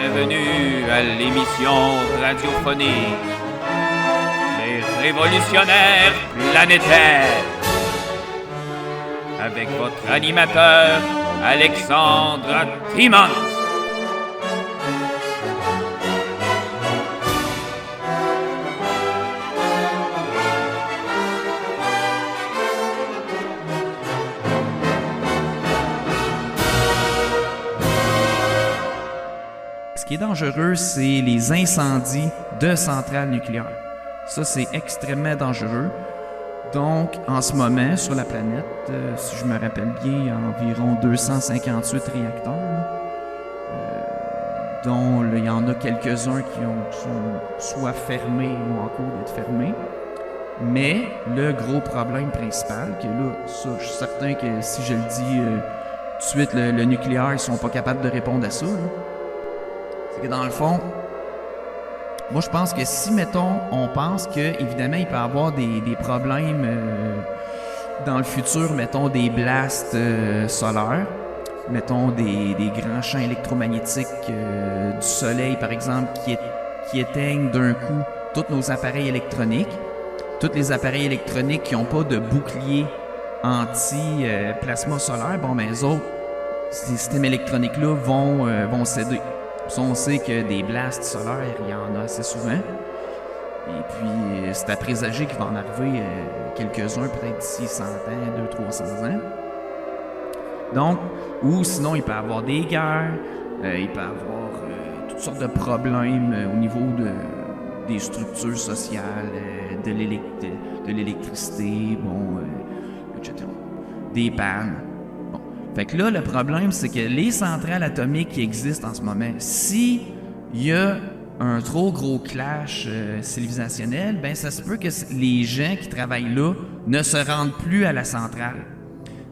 Bienvenue à l'émission radiophonique Les Révolutionnaires Planétaires avec votre animateur Alexandre Timmons. Ce qui est dangereux, c'est les incendies de centrales nucléaires. Ça, c'est extrêmement dangereux. Donc, en ce moment, sur la planète, si je me rappelle bien, il y a environ 258 réacteurs, dont il y en a quelques-uns qui sont soit fermés ou en cours d'être fermés. Mais le gros problème principal, que là, ça, je suis certain que si je le dis tout de suite, le nucléaire, ils sont pas capables de répondre à ça, là. C'est que dans le fond, moi je pense que si, mettons, on pense que évidemment il peut y avoir des problèmes dans le futur, mettons des blasts solaires, mettons des grands champs électromagnétiques du soleil par exemple qui éteignent d'un coup tous nos appareils électroniques, tous les appareils électroniques qui n'ont pas de bouclier anti-plasma solaire, bon ben eux autres, ces systèmes électroniques-là vont céder. Puis on sait que des blasts solaires, il y en a assez souvent. Et puis, c'est à présager qu'il va en arriver quelques-uns, peut-être d'ici 100 ans, 200-300 ans. Donc, ou sinon, il peut y avoir des guerres, il peut y avoir toutes sortes de problèmes au niveau des structures sociales, de l'électricité, etc. Des pannes. Fait que là, le problème, c'est que les centrales atomiques qui existent en ce moment, si il y a un trop gros clash civilisationnel, ben ça se peut que les gens qui travaillent là ne se rendent plus à la centrale.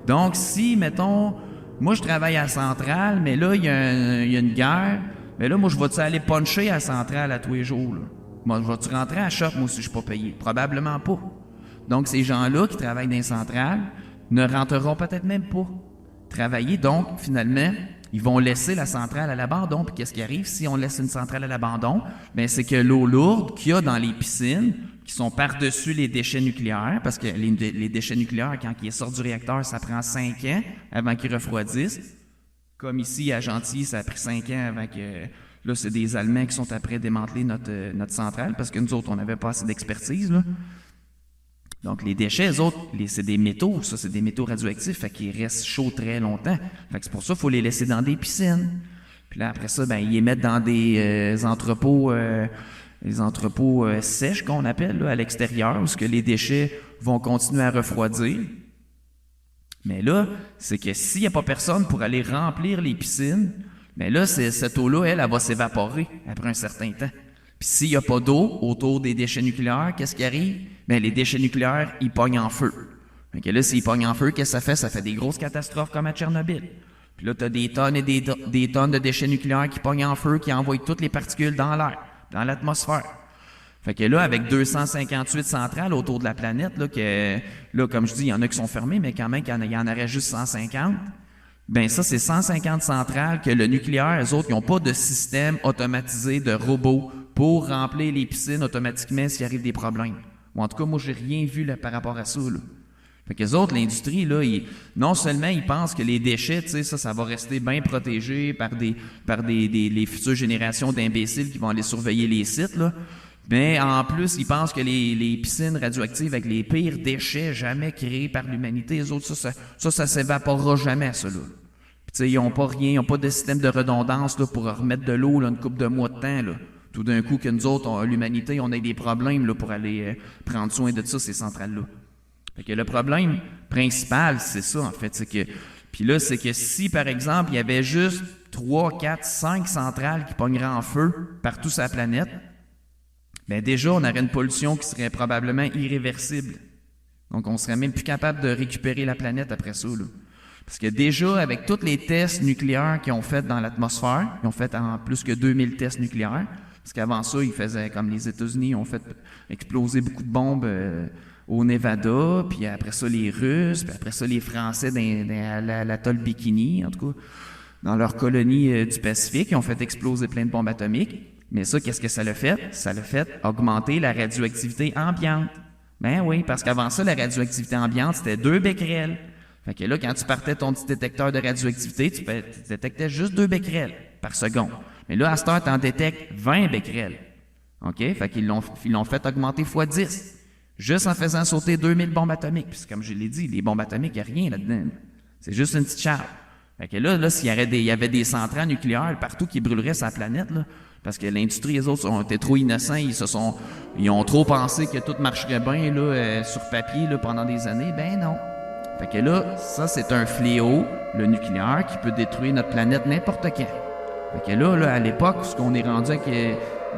Donc, si, mettons, moi je travaille à la centrale, mais là, il y a une guerre, mais là, moi, je vais-tu aller puncher à la centrale à tous les jours, là? Moi, je vais-tu rentrer à la shop, moi, si je suis pas payé? Probablement pas. Donc, ces gens-là qui travaillent dans les centrales ne rentreront peut-être même pas travailler. Donc, finalement, ils vont laisser la centrale à l'abandon. Puis qu'est-ce qui arrive si on laisse une centrale à l'abandon? Bien, c'est que l'eau lourde qu'il y a dans les piscines, qui sont par-dessus les déchets nucléaires, parce que les déchets nucléaires, quand ils sortent du réacteur, ça prend 5 ans avant qu'ils refroidissent. Comme ici, à Gentilly, ça a pris 5 ans avant que... Là, c'est des Allemands qui sont après démanteler notre centrale, parce que nous autres, on n'avait pas assez d'expertise, là. Donc, les déchets, eux autres, c'est des métaux, ça, c'est des métaux radioactifs, fait qu'ils restent chauds très longtemps. Fait que c'est pour ça qu'il faut les laisser dans des piscines. Puis là, après ça, ben, ils les mettent dans des entrepôts sèches, qu'on appelle, là, à l'extérieur, où que les déchets vont continuer à refroidir. Mais là, c'est que s'il n'y a pas personne pour aller remplir les piscines, mais là, cette eau-là, elle va s'évaporer après un certain temps. Puis s'il n'y a pas d'eau autour des déchets nucléaires, qu'est-ce qui arrive? Bien, les déchets nucléaires, ils pognent en feu. Donc là, s'ils pognent en feu, qu'est-ce que ça fait? Ça fait des grosses catastrophes comme à Tchernobyl. Puis là, tu as des tonnes et des tonnes de déchets nucléaires qui pognent en feu, qui envoient toutes les particules dans l'air, dans l'atmosphère. Fait que là, avec 258 centrales autour de la planète, là, comme je dis, il y en a qui sont fermées, mais quand même, il y en aurait juste 150. Ben ça, c'est 150 centrales que le nucléaire, eux autres, ils n'ont pas de système automatisé de robots pour remplir les piscines automatiquement s'il arrive des problèmes. Ou en tout cas, moi, j'ai rien vu là, par rapport à ça, là. Fait que les autres, l'industrie, là, non seulement ils pensent que les déchets, tu sais, ça va rester bien protégé par les futures générations d'imbéciles qui vont aller surveiller les sites, là. Mais en plus, ils pensent que les piscines radioactives avec les pires déchets jamais créés par l'humanité, les autres, ça s'évaporera jamais, ça, là. Puis, tu sais, ils n'ont pas rien, ils n'ont pas de système de redondance, là, pour remettre de l'eau, là, une couple de mois de temps, là. Tout d'un coup, que nous autres, l'humanité, on a des problèmes, là, pour aller prendre soin de ça, ces centrales-là. Fait que le problème principal, c'est ça, en fait, c'est que... Puis là, c'est que si, par exemple, il y avait juste 3, 4, 5 centrales qui pogneraient en feu partout sur la planète, bien déjà, on aurait une pollution qui serait probablement irréversible. Donc, on serait même plus capable de récupérer la planète après ça, là. Parce que déjà, avec tous les tests nucléaires qu'ils ont fait dans l'atmosphère, ils ont fait en plus que 2000 tests nucléaires, parce qu'avant ça, ils faisaient, comme les États-Unis, ils ont fait exploser beaucoup de bombes au Nevada, puis après ça, les Russes, puis après ça, les Français dans l'atoll Bikini, en tout cas. dans leur colonie du Pacifique. Ils ont fait exploser plein de bombes atomiques. Mais ça, qu'est-ce que ça l'a fait? Ça l'a fait augmenter la radioactivité ambiante. Ben oui, parce qu'avant ça, la radioactivité ambiante, c'était 2 becquerels. Fait que là, quand tu partais ton petit détecteur de radioactivité, tu détectais juste 2 becquerels par seconde. Mais là, à cette heure, tu en détectes 20 becquerels. OK? Fait qu'ils l'ont fait augmenter x 10. Juste en faisant sauter 2000 bombes atomiques. Puis comme je l'ai dit, les bombes atomiques, il n'y a rien là-dedans. C'est juste une petite charge. Fait que là s'il y avait des centrales nucléaires partout qui brûleraient sur la planète, là, parce que l'industrie, les autres, ont été trop innocents, ils ont trop pensé que tout marcherait bien là, sur papier là, pendant des années. Ben non. Fait que là, ça, c'est un fléau, le nucléaire, qui peut détruire notre planète n'importe quand. Fait que là, à l'époque, ce qu'on est rendu avec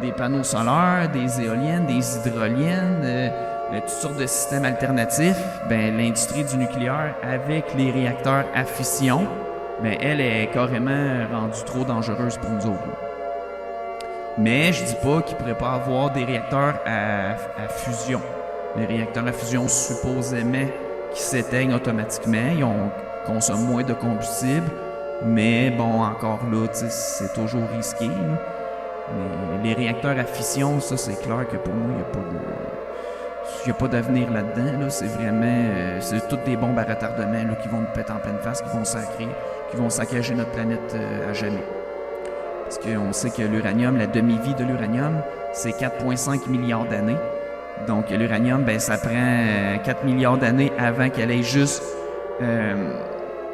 des panneaux solaires, des éoliennes, des hydroliennes, toutes sortes de systèmes alternatifs, ben l'industrie du nucléaire, avec les réacteurs à fission, ben elle est carrément rendue trop dangereuse pour nous autres. Mais je dis pas qu'il pourrait pas avoir des réacteurs à fusion. Les réacteurs à fusion, supposément, qui s'éteignent automatiquement, ils consomment moins de combustible, mais bon, encore là, c'est toujours risqué. Là. Mais les réacteurs à fission, ça, c'est clair que pour moi, il n'y a pas d'avenir là-dedans. Là. C'est vraiment... c'est toutes des bombes à retardement là, qui vont nous péter en pleine face, qui vont saccager notre planète à jamais. Parce qu'on sait que l'uranium, la demi-vie de l'uranium, c'est 4,5 milliards d'années. Donc l'uranium, ben ça prend 4 milliards d'années avant qu'elle ait juste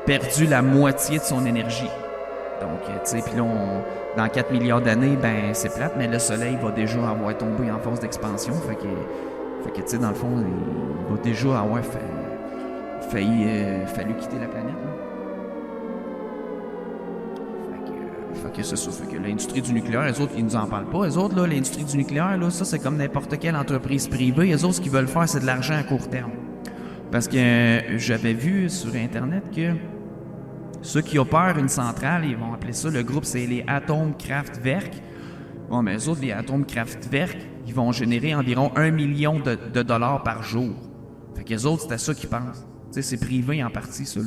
perdu la moitié de son énergie. Donc, tu sais, puis là, dans 4 milliards d'années, ben c'est plate, mais le Soleil va déjà avoir tombé en phase d'expansion. Fait que tu sais, dans le fond, il va déjà avoir fallu quitter la planète. Là. Fait que c'est ça. Fait que l'industrie du nucléaire, les autres, ils nous en parlent pas. Les autres, là, l'industrie du nucléaire, là, ça, c'est comme n'importe quelle entreprise privée. Les autres, ce qu'ils veulent faire, c'est de l'argent à court terme. Parce que j'avais vu sur Internet que ceux qui opèrent une centrale, ils vont appeler ça, le groupe, c'est les Atomkraftwerk. Bon, mais les autres, les Atomkraftwerk, ils vont générer environ 1 million de dollars par jour. Fait que les autres, c'est à ça qu'ils pensent. Tu sais, c'est privé en partie, ça, là.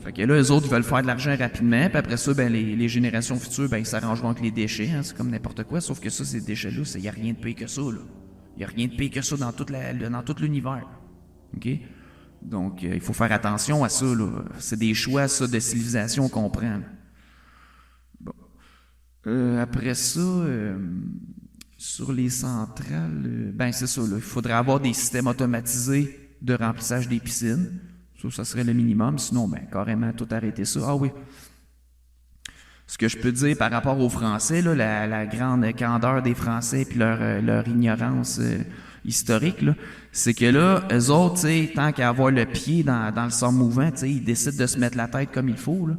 Fait que là, eux autres, ils veulent faire de l'argent rapidement, puis après ça, ben, les générations futures, ben, ils s'arrangeront avec les déchets, hein, c'est comme n'importe quoi, sauf que ça, ces déchets-là, il n'y a rien de pire que ça, là. Il n'y a rien de pire que ça dans tout l'univers. OK? Donc, il faut faire attention à ça, là. C'est des choix, ça, de civilisation qu'on prend. Bon. Après ça, sur les centrales, ben, c'est ça, là. Il faudrait avoir des systèmes automatisés de remplissage des piscines. Ça serait le minimum. Sinon, ben, carrément, tout arrêter ça. Ah oui. Ce que je peux dire par rapport aux Français, là, la grande candeur des Français puis leur ignorance historique, là, c'est que là, eux autres, tant qu'à avoir le pied dans le sang mouvant, ils décident de se mettre la tête comme il faut.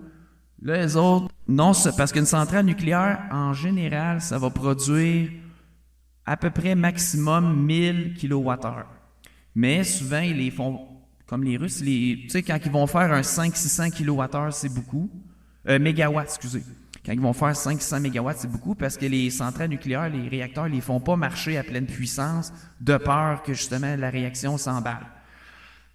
Là, eux autres, non, c'est parce qu'une centrale nucléaire, en général, ça va produire à peu près maximum 1000 kWh. Mais souvent, ils les font... Comme les Russes, tu sais, quand ils vont faire un 500-600 kWh, c'est beaucoup. Mégawatts, excusez. Quand ils vont faire 500 mégawatts, c'est beaucoup parce que les centrales nucléaires, les réacteurs, ils les font pas marcher à pleine puissance de peur que, justement, la réaction s'emballe.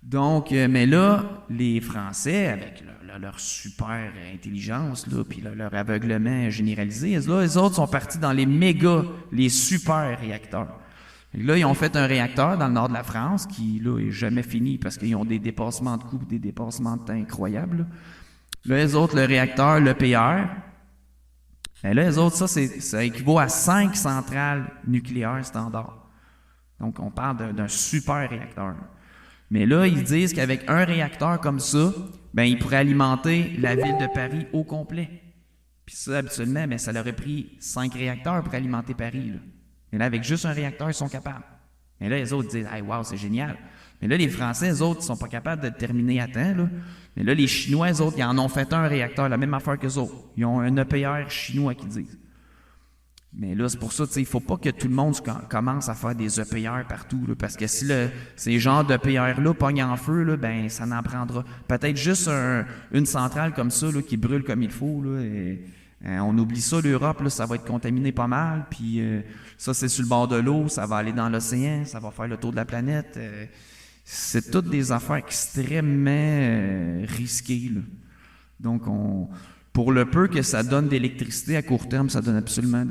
Donc, mais là, les Français, avec leur super intelligence, là, puis leur aveuglement généralisé, là, les autres sont partis dans les super réacteurs. Et là, ils ont fait un réacteur dans le nord de la France qui, là, est jamais fini parce qu'ils ont des dépassements de coûts, des dépassements de temps incroyables. Là, les autres, le réacteur, l'EPR, ben là, les autres, ça équivaut à 5 centrales nucléaires standards. Donc, on parle d'un super réacteur. Mais là, ils disent qu'avec un réacteur comme ça, ben, ils pourraient alimenter la ville de Paris au complet. Puis ça, habituellement, ben, ça leur aurait pris 5 réacteurs pour alimenter Paris, là. Mais là, avec juste un réacteur, ils sont capables. Mais là, les autres disent « Hey, wow, c'est génial ». Mais là, les Français, eux autres, ils sont pas capables de le terminer à temps, là. Mais là, les Chinois, eux autres, ils en ont fait un réacteur, la même affaire qu'eux autres. Ils ont un EPR chinois qu'ils disent. Mais là, c'est pour ça, tu sais, il faut pas que tout le monde commence à faire des EPR partout, là, parce que si ces genres d'EPR-là pognent en feu, là, ben, ça n'en prendra. Peut-être juste une centrale comme ça, là, qui brûle comme il faut, là, et... on oublie ça, l'Europe, là, ça va être contaminé pas mal, puis ça, c'est sur le bord de l'eau, ça va aller dans l'océan, ça va faire le tour de la planète. C'est toutes des affaires extrêmement risquées, là. Donc, Pour le peu que ça donne d'électricité à court terme, ça donne absolument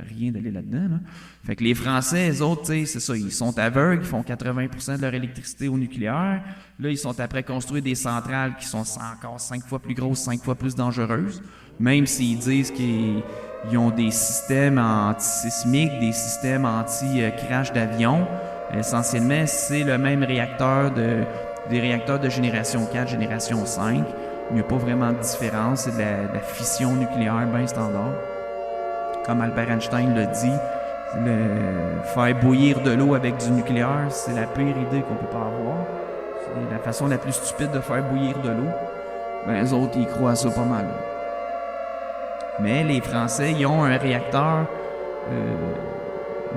rien d'aller là-dedans. Là. Fait que les Français, eux autres, c'est ça, ils sont aveugles, ils font 80% de leur électricité au nucléaire. Là, ils sont après construire des centrales qui sont encore 5 fois plus grosses, 5 fois plus dangereuses. Même s'ils disent qu'ils ont des systèmes anti-sismiques, des systèmes anti-crash d'avion, essentiellement, c'est le même réacteur des réacteurs de génération 4, génération 5. Il n'y a pas vraiment de différence, c'est de la fission nucléaire bien standard. Comme Albert Einstein l'a dit, faire bouillir de l'eau avec du nucléaire, c'est la pire idée qu'on peut pas avoir. C'est la façon la plus stupide de faire bouillir de l'eau. Ben, les autres, ils croient à ça pas mal. Mais les Français, ils ont un réacteur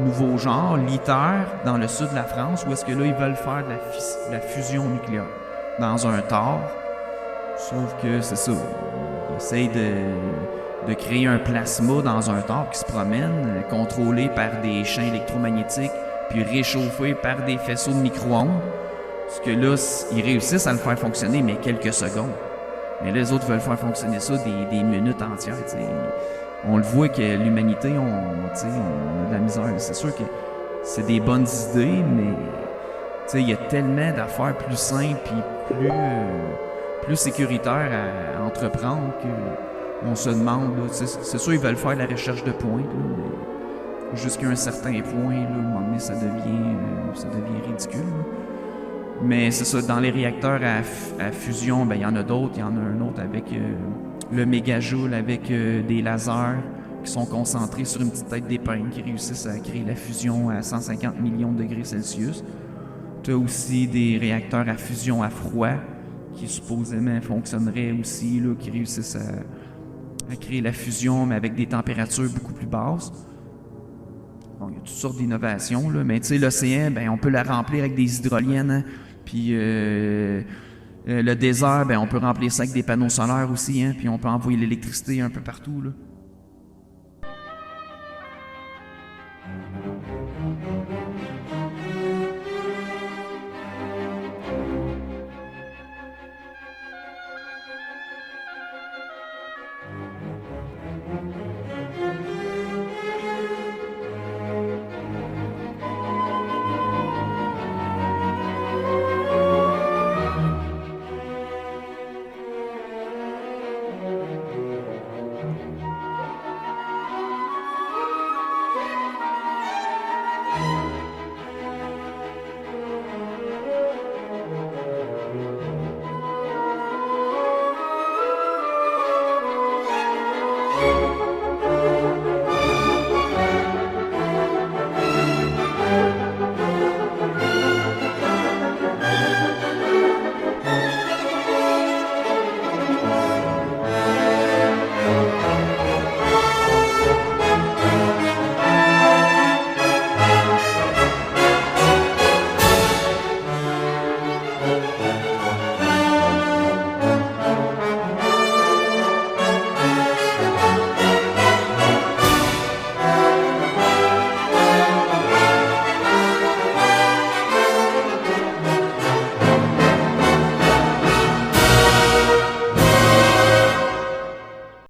nouveau genre, l'ITER, dans le sud de la France, où est-ce que là, ils veulent faire de la fusion nucléaire dans un tort. Sauf que c'est ça, ils essayent de créer un plasma dans un tort qui se promène, contrôlé par des champs électromagnétiques, puis réchauffé par des faisceaux de micro-ondes. Parce que là, ils réussissent à le faire fonctionner, mais quelques secondes. Mais là, les autres veulent faire fonctionner ça des minutes entières. T'sais. On le voit que l'humanité, on a de la misère. C'est sûr que c'est des bonnes idées, mais il y a tellement d'affaires plus simples et plus sécuritaires à entreprendre qu'on se demande. Là, c'est sûr ils veulent faire la recherche de pointe, là, mais jusqu'à un certain point, là, à un moment donné, ça devient ridicule. Là. Mais c'est ça, dans les réacteurs à fusion, ben il y en a d'autres. Il y en a un autre avec le mégajoule, avec des lasers qui sont concentrés sur une petite tête d'épingle qui réussissent à créer la fusion à 150 millions de degrés Celsius. Tu as aussi des réacteurs à fusion à froid qui supposément fonctionneraient aussi, là, qui réussissent à créer la fusion, mais avec des températures beaucoup plus basses. Bon, il y a toutes sortes d'innovations, là, mais tu sais, l'océan, ben, on peut la remplir avec des hydroliennes, hein, puis le désert, ben, on peut remplir ça avec des panneaux solaires aussi, hein, puis on peut envoyer l'électricité un peu partout, là.